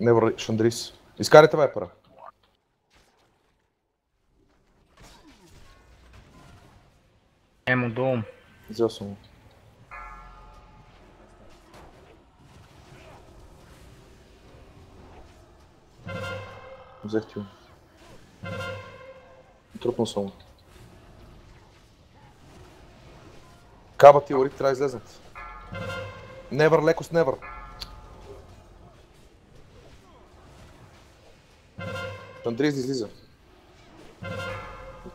Never Шандрис. Изкарайте вайпера. Емо долу. Взел съм го. Взех ти го. Трупнал съм го. Каба ти, Орик, трябва да излезнат. Невър, леко с Невър. Андрис излиза.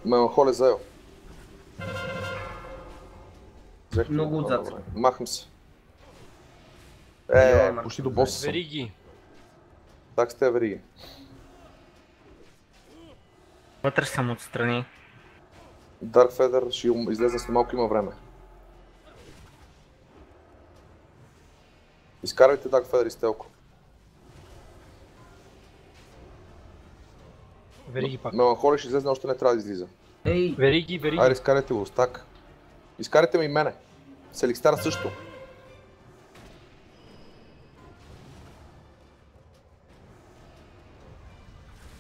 Меланхол е заел. Много отзад. Махам се. Почти до боса съм. Вериги. Так сте вериги. Вътре съм отстрани. Dark Feather ще излезе след малко, има време. Изкарвайте Dark Feather из телко. Вериги пак. Меланхолия ще излезе, още не трябва да излиза. Ей! Вериги. Айде, изкарайте го, стак. Изкарайте ме и мене. С Еликстара също.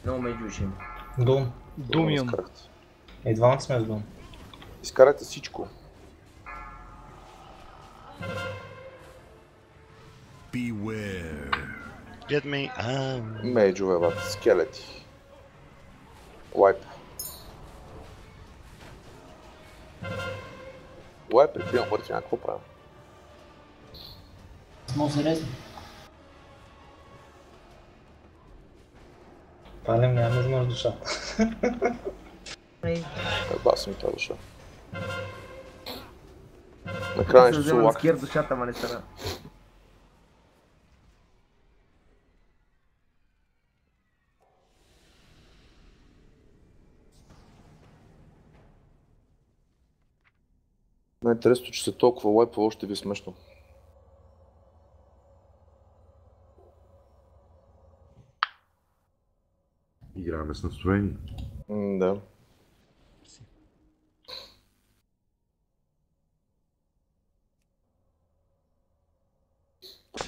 Много ме джушим. Дум. Думиум. Двамата сме с Дум. Изкарайте всичко. Beware. Get me. Мейджове, бат, скелети. Лайп. Лайп, прикривам въртина, какво правим? Много сериозно. Палем, няма да можеш душа. Баси ми тази душа. Накрая нещо взема сулак. скир душата, ма не стара. Най-интересно, че се толкова лайпва, още ви е смешно. Играме с настроение. Да.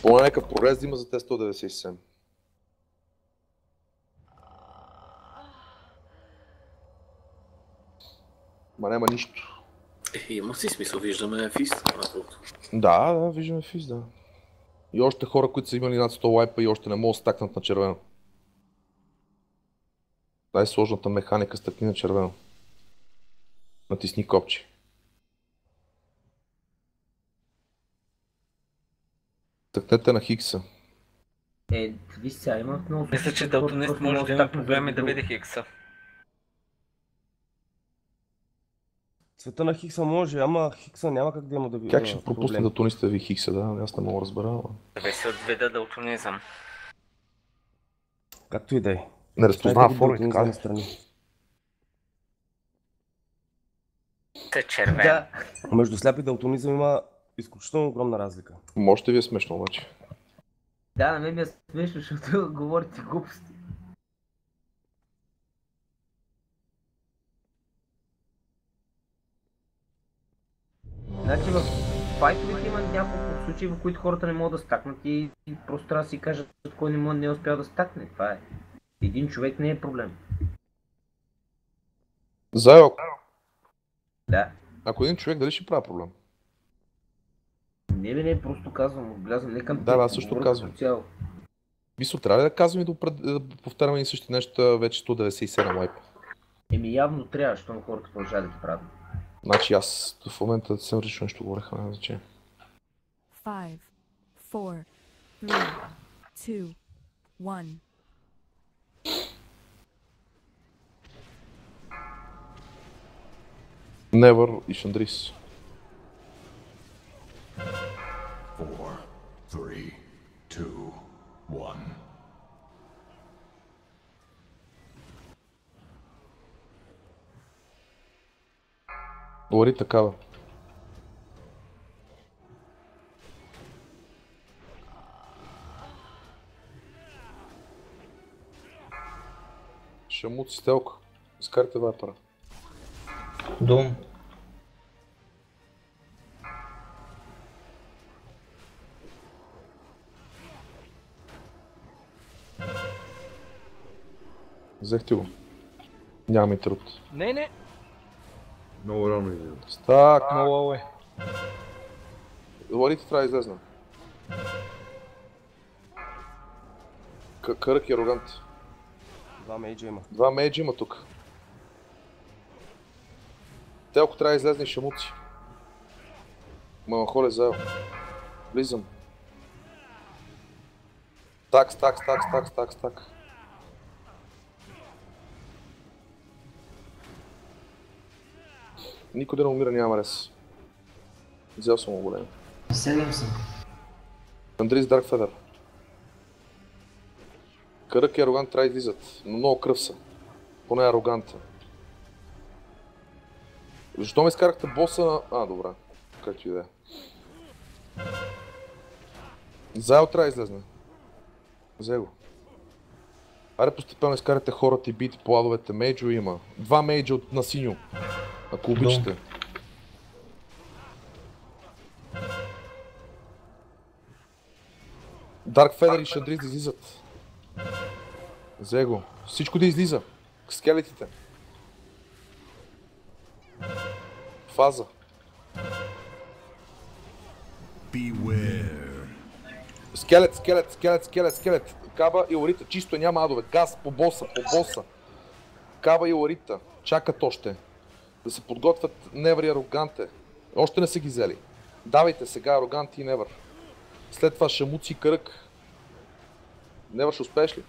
Поне някакъв прогрес да има за те 197. Ма няма нищо. Има си смисъл, виждаме фист. Да, виждаме физ, да. И още хора, които са имали над 100 лайпа и още не могат да стакнат на червено. Най-сложната механика стъкни на червено. Натисни копче. Стъкнете на Хикса. Виж сега, имах много... Мисля, че Далтонист може да има проблеми да види Хикса. Цвета на Хикса може, ама Хикса няма как да има да види. Как ще пропусне Далтониста да ви Хикса, да? Аз не мога да разбера. Да се отведа Далтонизъм. Както и да е. Не разпознава форми, така ли? Те червен. Да. Между сляп и далтонизъм има изключително огромна разлика. Може да ви е смешно обаче. Да, на мен ми е смешно, защото говорите глупости. Значи в файтовете има няколко случаи, в които хората не могат да стакнат и просто трябва да си кажат кой не е успял да стакне. Това е. Един човек не е проблем. Заел. Да. Ако един човек, дали ще прави проблем? Не, просто казвам, отбелязвам не към Да, аз също казвам. Мисля, трябва да казвам и да повтаряме и същи нещо вече 197 лайпа. Явно трябва, защото хората продължават да ги правят. Значи аз в момента съм решил нещо говореха, няма значение. 5, 4, 3, 2, 1. Невър и Шандрис. 4, 3, 2, 1. Говори такава. Шамут с телка. Изкарайте вайпера. Дум. Взехте го. Нямаме и труд. Не. Много рано излиза. Стак! Много е. Ларите трябва да излезна. Кърък и арогант. 2 мейджа има. 2 мейджа има тук. Телко трябва да излезне и шамуци. Малахоле заел. Влизам. Так. Никой да не умира, няма рез. Взел съм го голем. 7 съм. Андрис Даркфедър. Кърък и арогант трябва да излизат, но много кръв са. Поне ароганта. Защо ме изкарахте боса на... добре. Както и да е. Заел трябва да излезне. Взе го. Аре постепенно изкарате хората и бийте по ладовете. Мейджо има. 2 мейджа на синьо. Ако обичате. Даркфедър и Шандрис да излизат. Взе го. Всичко да излиза. Скелетите. Фаза. Beware. Скелет. Каба и Ларита. Чисто няма адове. Газ по боса. Каба и Ларита. Чакат още. Да се подготвят Невър и Ароганте. Още не са ги взели. Давайте сега Ароганти и Невър. След това Шамуци и Кърък. Невър ще успееш ли?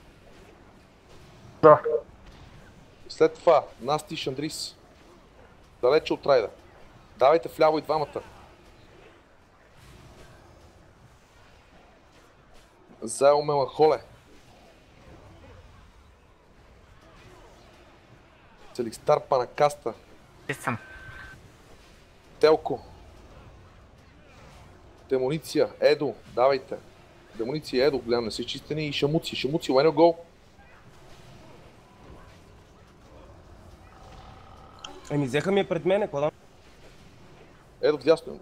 Да. След това Насти и Шандрис. Далече от райда. Давайте вляво и двамата. Заел Меланхоле. Целикстар Панакаста. Съм. Телко. Демониция. Едо. Давайте. Демониция Едо. Гледам не са изчистени. И Шамуци. Шамуци. When you go? Еми взеха ми пред мене, кога? Едо вдясно.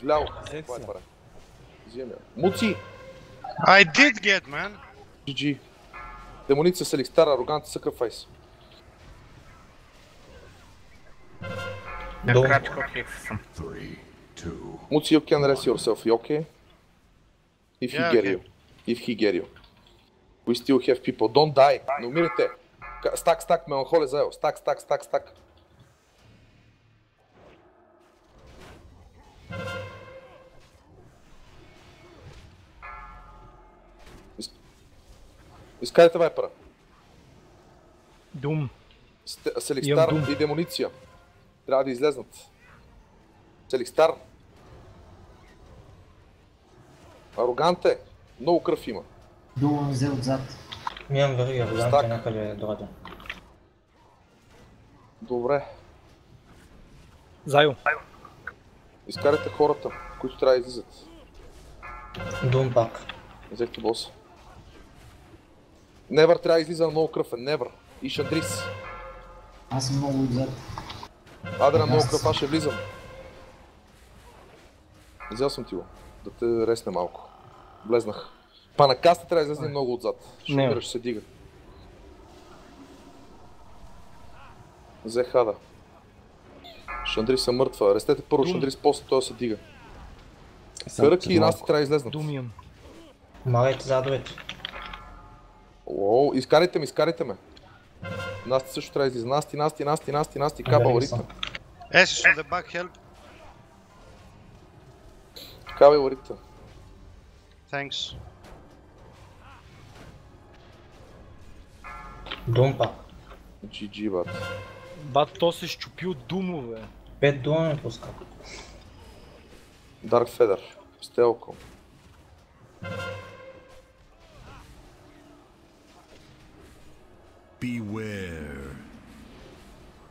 Вляво. Взех Това е се. пара. Взимаме. Муци. I did get, man. GG. Демониция Селикстар. Арогант Съкрафайс. На крачка от Хикса съм. 3, 2. Муци, you can rest yourself. You okay? If he Yeah, get okay. you. If he get you. We still have people. Don't die. Не умирайте. Стак. Меланхоле заел. Стак. Изкарайте вайпера. Дум. Селикстар Имам дум. и Демониция. Трябва да излезнат. Селикстар. Ароганте. Много кръв има. Дума взе отзад. Имам верига, Ароганте някъде до рада. Добре. Зайо. Изкарайте хората, които трябва да излизат. Дум пак. Взехте боса. Невър трябва да излиза на много кръв. Невър. И Шандрис. Аз съм много отзад. Аде на много кръв, аз ще влизам. Взел съм ти го. Да те ресне малко. Влезнах. Панакаста трябва да излезе много отзад. Ще Не. умираш, ще се дига. Взе Хада. Шандрис е мъртва. Рестете първо Шандрис, после той се дига. Кърък и Насти трябва да излезнат. Дум имам. Малайте задовете. Ооо, изкарайте ме. Насти също трябва да излиза. Насти, Каба, Ларита. Ashes on the back, help. Каба и Ларита. Thanks. Дум пак. GG, бат. Бат, то се щупи от думове. 5 дума не пуска. Даркфедър. Стелко. Beware.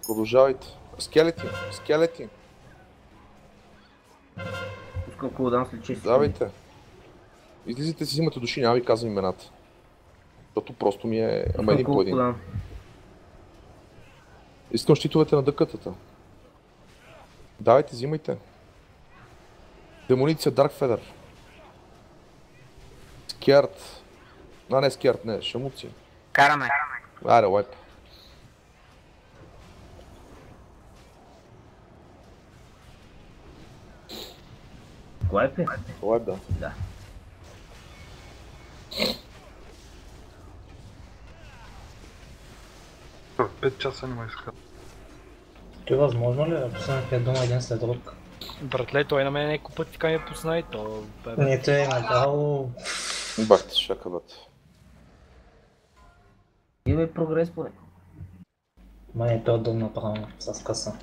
Продължавайте. Скелети. Пускам кулдаун след 6 Давайте. Излизайте си, взимате души, няма ви казвам имената. Защото просто ми е ама един по един. Искам щитовете на дъкатата. Давайте, взимайте. Демониция Даркфедър. Скерт. Не, Шамуци. Караме. Аре, лайп. Лайп ли? Лайп, да. Да. В 5 часа не ме иска. Това е възможно ли да пуснем 5 дума един след друг? Братле, той на мен няколко пъти така ми пусна и то... Не, той е направо... Бахте, шака бат. Има прогрес поне. Май, той е дом направо с къса.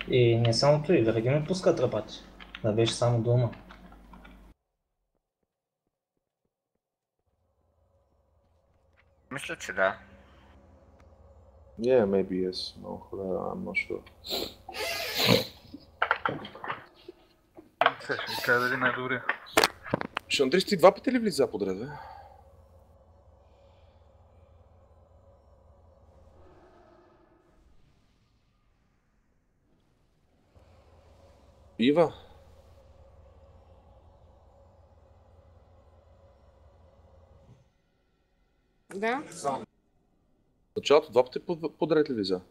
И не само той, винаги ми пускат ръбати. Да беше само дума. Мисля, че да. Yeah, maybe yes. No, I'm not sure. Сега ще ми кажа дали най-добрия. Шандрис, ти 2 пъти ли влиза подред, бе? Ива? Да. Началото 2 пъти подред ли влиза?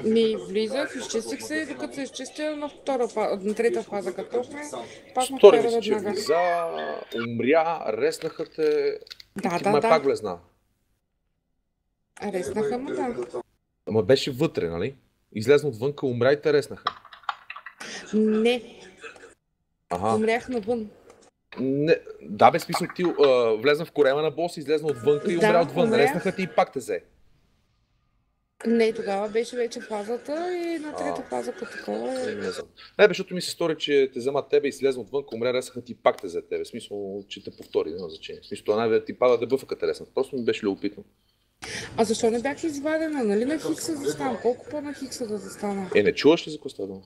Ми влизах, изчистих се и докато се изчистя на трета фаза, като сме, пак ме Втори вкара мисля, че веднага. влиза, умря, реснаха те... Да, Ти да, май да. пак влезна. Реснаха му, да. Ама беше вътре, нали? Излезна отвънка, умря и те реснаха. Не, Ага. умрях навън. Не, да, бе, смисъл ти влезна в корема на бос, излезна отвънка и Да, умря отвън. умрях. Реснаха ти и пак те взе. Не, тогава беше вече фазата и на трета фаза като такова. Не знам. Не, бе, защото ми се стори, че те вземат тебе и слезна отвън, умря, реснаха ти и пак те взе тебе. В смисъл, че те повтори, няма значение. В смисъл, това най-вероятно ти пада дебъфа, като те реснат. Просто ми беше любопитно. А защо не бях извадена? Нали на Хикса застана? Колко по-на Хикса да застана? Не чуваш ли за какво става дума?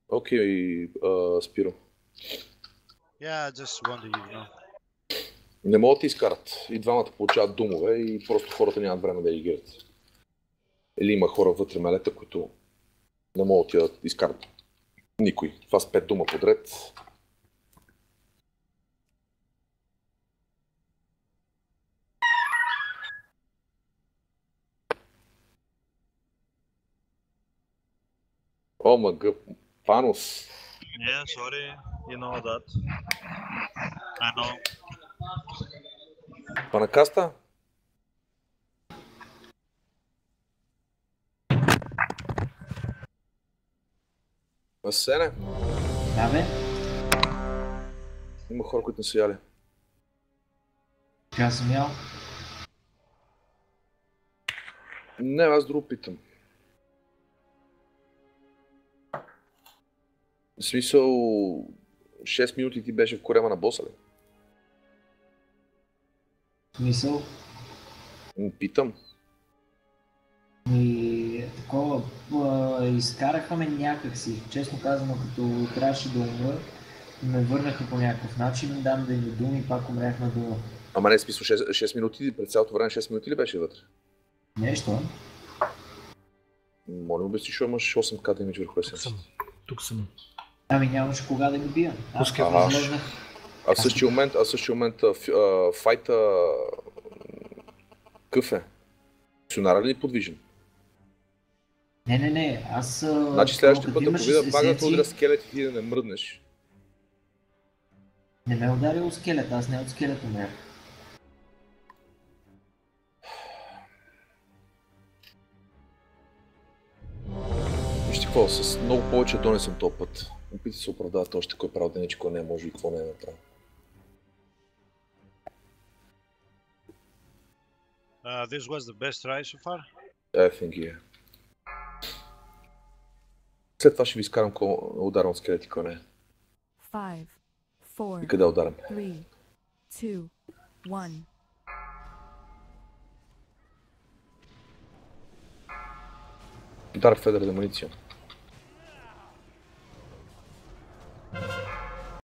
Окей, Спиро. Yeah, I just want to Не могат да ти изкарат. И двамата получават думове и просто хората нямат време да играят. Или има хора вътре мелета, които не могат да изкарат никой. Това с 5 дума подред. О, мъгъ, Панос. Yeah, sorry, you know that. I know. Панакаста? Асене? Да, бе. Има хора, които не са яли. Аз съм ял. Не, аз друго питам. В смисъл, 6 минути ти беше в корема на боса ли? Мисъл. Питам. И такова, изкараха ме някакси. Честно казано, като трябваше да умра, ме върнаха по някакъв начин, дам да ми думи и пак умрях на дума. Ама не, смисъл 6 минути, пред цялото време 6 минути ли беше вътре? Нещо. Моля, обясни, що имаш 8к да имаш върху есенцията. Тук съм. Ами нямаше кога да го бия. Аз като Ага. излезнах. А в същия момент файта къв е? Акционара ли подвижен? Не, аз... Значи следващия път, като ако имаш видя пак да есенции, удря скелет и ти да не мръднеш. Не ме е ударил скелет, аз не от скелет умрях. Вижте какво, с много повече донесен този път. Опитай се оправдават още кой е правил денече, кой не може и какво не е направил. This was the best try so far. Think. След това ще ви изкарам кой ударам от скелет и кой не е. 5, 4, И къде ударам? 3, 2, 1. Дарк Федер демуниция.